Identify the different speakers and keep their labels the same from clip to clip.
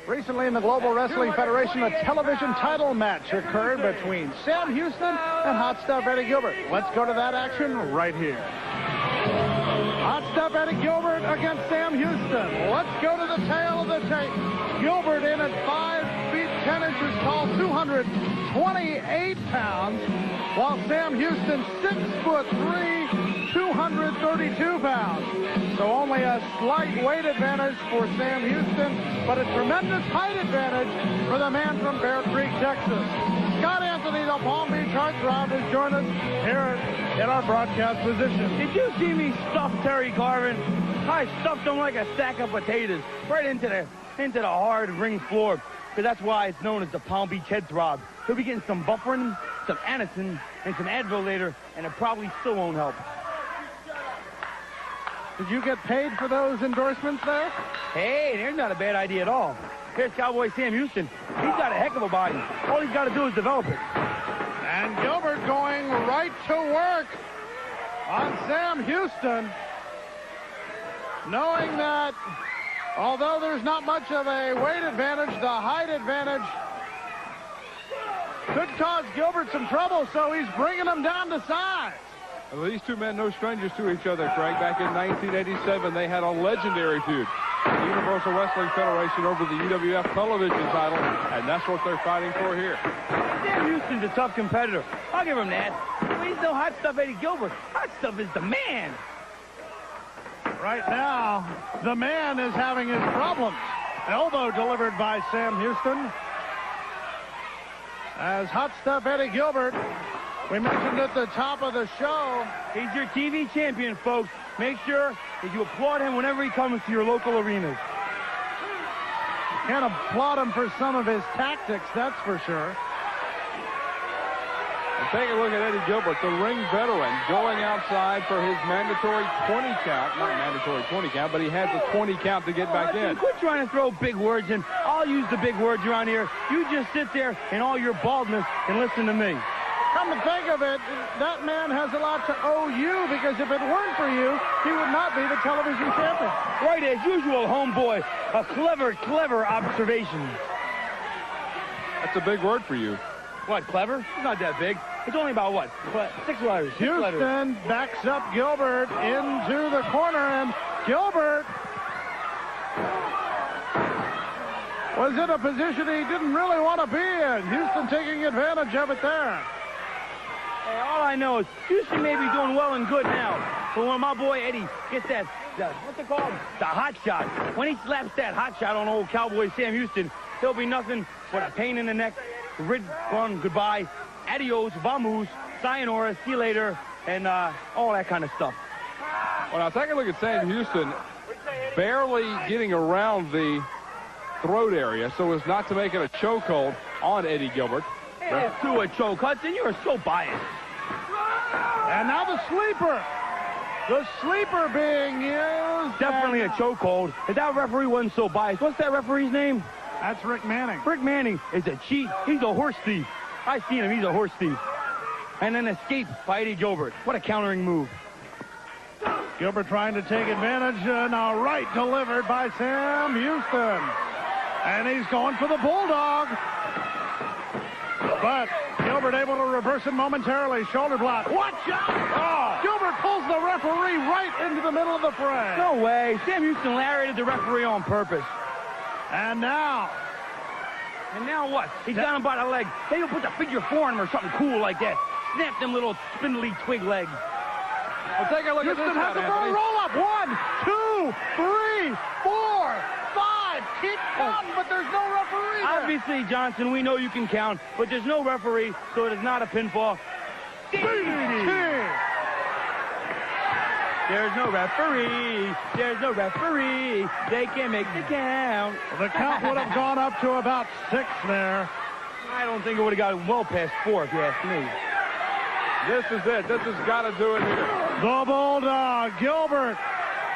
Speaker 1: Recently in the Global Wrestling Federation, a television title match occurred between Sam Houston and Hot Stuff Eddie Gilbert. Let's go to that action right here. Hot Stuff Eddie Gilbert against Sam Houston. Let's go to the tail of the tape. Gilbert in at 5 feet 10 inches tall, 228 pounds, while Sam Houston 6'3", 232 pounds. So only a slight weight advantage for Sam Houston, but a tremendous height advantage for the man from Bear Creek, Texas. Scott Anthony, the Palm Beach Heartthrob, has joined us here in our broadcast position.
Speaker 2: Did you see me stuff Terry Garvin? I stuffed him like a sack of potatoes right into the hard ring floor, because that's why it's known as the Palm Beach Heartthrob. He'll be getting some Bufferin, some Anacin, and some Advil later, and it probably still won't help.
Speaker 1: Did you get paid for those endorsements there?
Speaker 2: Hey, there's not a bad idea at all. Here's Cowboy Sam Houston. He's got a heck of a body. All he's got to do is develop it.
Speaker 1: And Gilbert going right to work on Sam Houston, knowing that although there's not much of a weight advantage, the height advantage could cause Gilbert some trouble, so he's bringing him down to size.
Speaker 3: Well, these two men, no strangers to each other, Craig. Back in 1987, they had a legendary feud. The Universal Wrestling Federation over the GWF television title, and that's what they're fighting for here.
Speaker 2: Sam Houston's a tough competitor. I'll give him that. But he's no Hot Stuff Eddie Gilbert. Hot Stuff is the man.
Speaker 1: Right now, the man is having his problems. Elbow delivered by Sam Houston. As Hot Stuff Eddie Gilbert, we mentioned at the top of the show,
Speaker 2: he's your TV champion, folks. Make sure that you applaud him whenever he comes to your local arenas.
Speaker 1: Can't applaud him for some of his tactics, that's for sure.
Speaker 3: And take a look at Eddie Gilbert, the ring veteran, going outside for his mandatory 20 count. Not mandatory 20 count, but he had the 20 count to get back in.
Speaker 2: Quit trying to throw big words in. I'll use the big words around here. You just sit there in all your baldness and listen to me.
Speaker 1: Come to think of it, that man has a lot to owe you, because if it weren't for you, he would not be the television champion.
Speaker 2: Right, as usual, homeboy. A clever observation.
Speaker 3: That's a big word for you.
Speaker 2: What, clever? It's not that big. It's only about, what, 6 letters.
Speaker 1: Houston backs up Gilbert into the corner, and Gilbert was in a position he didn't really want to be in. Houston taking advantage of it there.
Speaker 2: Hey, all I know is Houston may be doing well and good now, but when my boy Eddie gets that what's it called? The hot shot. When he slaps that hot shot on old Cowboy Sam Houston, he'll be nothing but a pain in the neck, rid fun, goodbye, adios, vamos, sayonara, see you later, and all that kind of stuff.
Speaker 3: Well, now take a look at Sam Houston, barely getting around the throat area so as not to make it a chokehold on Eddie Gilbert.
Speaker 2: To a choke, Hudson, you are so biased.
Speaker 1: And now the sleeper. The sleeper being used.
Speaker 2: Definitely a chokehold. If that referee wasn't so biased, what's that referee's name?
Speaker 1: That's Rick Manning.
Speaker 2: Rick Manning is a cheat. He's a horse thief. I seen him. He's a horse thief. And then escape by Eddie Gilbert. What a countering move.
Speaker 1: Gilbert trying to take advantage, and a right delivered by Sam Houston. And he's going for the bulldog. But Gilbert able to reverse it momentarily. Shoulder block. Watch out! Oh. Gilbert pulls the referee right into the middle of the fray.
Speaker 2: No way. Sam Houston lariated the referee on purpose.
Speaker 1: And now
Speaker 2: what? He's got him by the leg. Maybe he'll put the figure 4 on him or something cool like that. Snap them little spindly twig legs.
Speaker 3: Well, take a look
Speaker 1: Houston
Speaker 3: at this.
Speaker 1: Houston has to go roll up. 1, 2, 3, 4, 5. Keep counting, but there's no referee there.
Speaker 2: Obviously, Johnson, we know you can count, but there's no referee, so it is not a pinfall. There's no referee. There's no referee. They can make the count.
Speaker 1: The count would have gone up to about 6 there.
Speaker 2: I don't think it would have got well past 4, if you ask me.
Speaker 3: This is it. This has got to do it here.
Speaker 1: The Bulldog, Gilbert,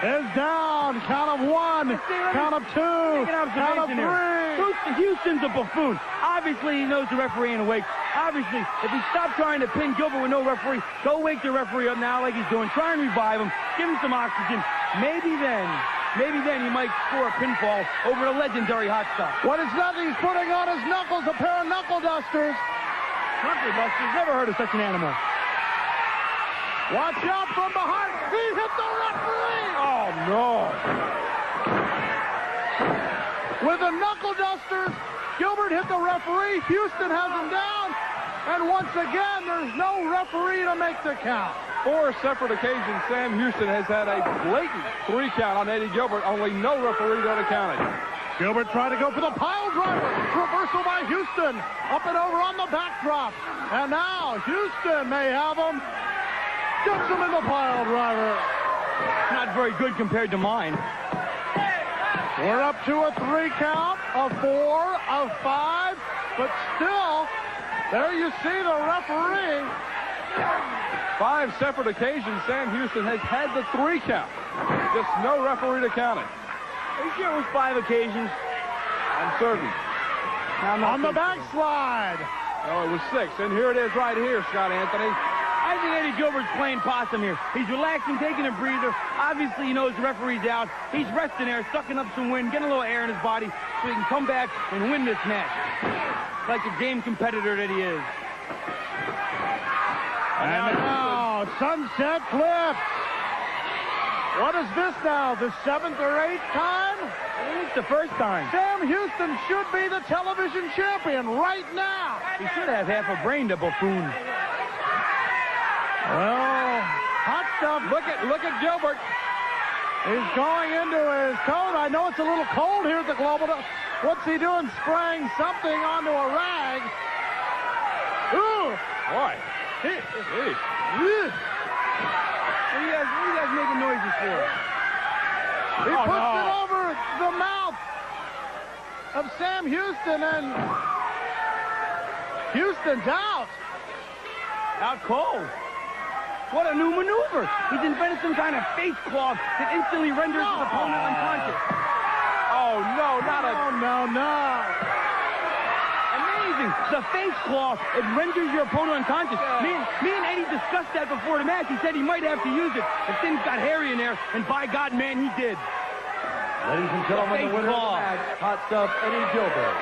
Speaker 1: is down. Count of 1, count of 2, count of 3.
Speaker 2: Houston's a buffoon. Obviously, he knows the referee ain't awake. Obviously, if he stopped trying to pin Gilbert with no referee, go wake the referee up now like he's doing. Try and revive him. Give him some oxygen. Maybe then maybe then he might score a pinfall over the legendary Hot Stuff.
Speaker 1: What is that? He's putting on his knuckles, a pair of knuckle dusters.
Speaker 2: Knuckle dusters, never heard of such an animal.
Speaker 1: Watch out from behind. He hit the referee.
Speaker 3: Oh, no.
Speaker 1: With the knuckle dusters, Gilbert hit the referee. Houston has him down. And once again, there's no referee to make the count.
Speaker 3: 4 separate occasions, Sam Houston has had a blatant 3 count on Eddie Gilbert. Only no referee there to count it.
Speaker 1: Gilbert trying to go for the pile driver. Reversal by Houston. Up and over on the backdrop. And now Houston may have him. Gets him in the pile driver.
Speaker 2: Not very good compared to mine.
Speaker 1: We're up to a 3 count, a 4, a 5. But still, there you see the referee.
Speaker 3: 5 separate occasions, Sam Houston has had the 3 count. Just no referee to count it.
Speaker 2: Are you sure it was 5 occasions?
Speaker 3: I'm certain.
Speaker 1: On the backslide.
Speaker 3: Oh, it was 6. And here it is right here, Scott Anthony.
Speaker 2: I think Eddie Gilbert's playing possum here. He's relaxing, taking a breather. Obviously, he knows the referee's out. He's resting there, sucking up some wind, getting a little air in his body so he can come back and win this match. Like a game competitor that he is.
Speaker 1: And now, sunset flip. What is this now, the 7th or 8th time?
Speaker 2: I think it's the first time.
Speaker 1: Sam Houston should be the television champion right now.
Speaker 2: He should have half a brain, the buffoon.
Speaker 1: Well, Hot Stuff.
Speaker 3: Look at Gilbert.
Speaker 1: He's going into his coat. I know it's a little cold here at the Global. What's he doing? Spraying something onto a rag. Ooh.
Speaker 3: Boy.
Speaker 2: What are you guys making noises for?
Speaker 1: He puts it over the mouth of Sam Houston, and Houston's out.
Speaker 2: Out cold. What a new maneuver. He's invented some kind of face cloth that instantly renders his opponent unconscious.
Speaker 3: Oh, no, not a...
Speaker 1: No.
Speaker 2: Amazing. The face cloth, it renders your opponent unconscious. Me and Eddie discussed that before the match. He said he might have to use it if things got hairy in there, and by God, man, he did.
Speaker 4: Ladies and gentlemen, the winner of the match, Hot Stuff, Eddie Gilbert.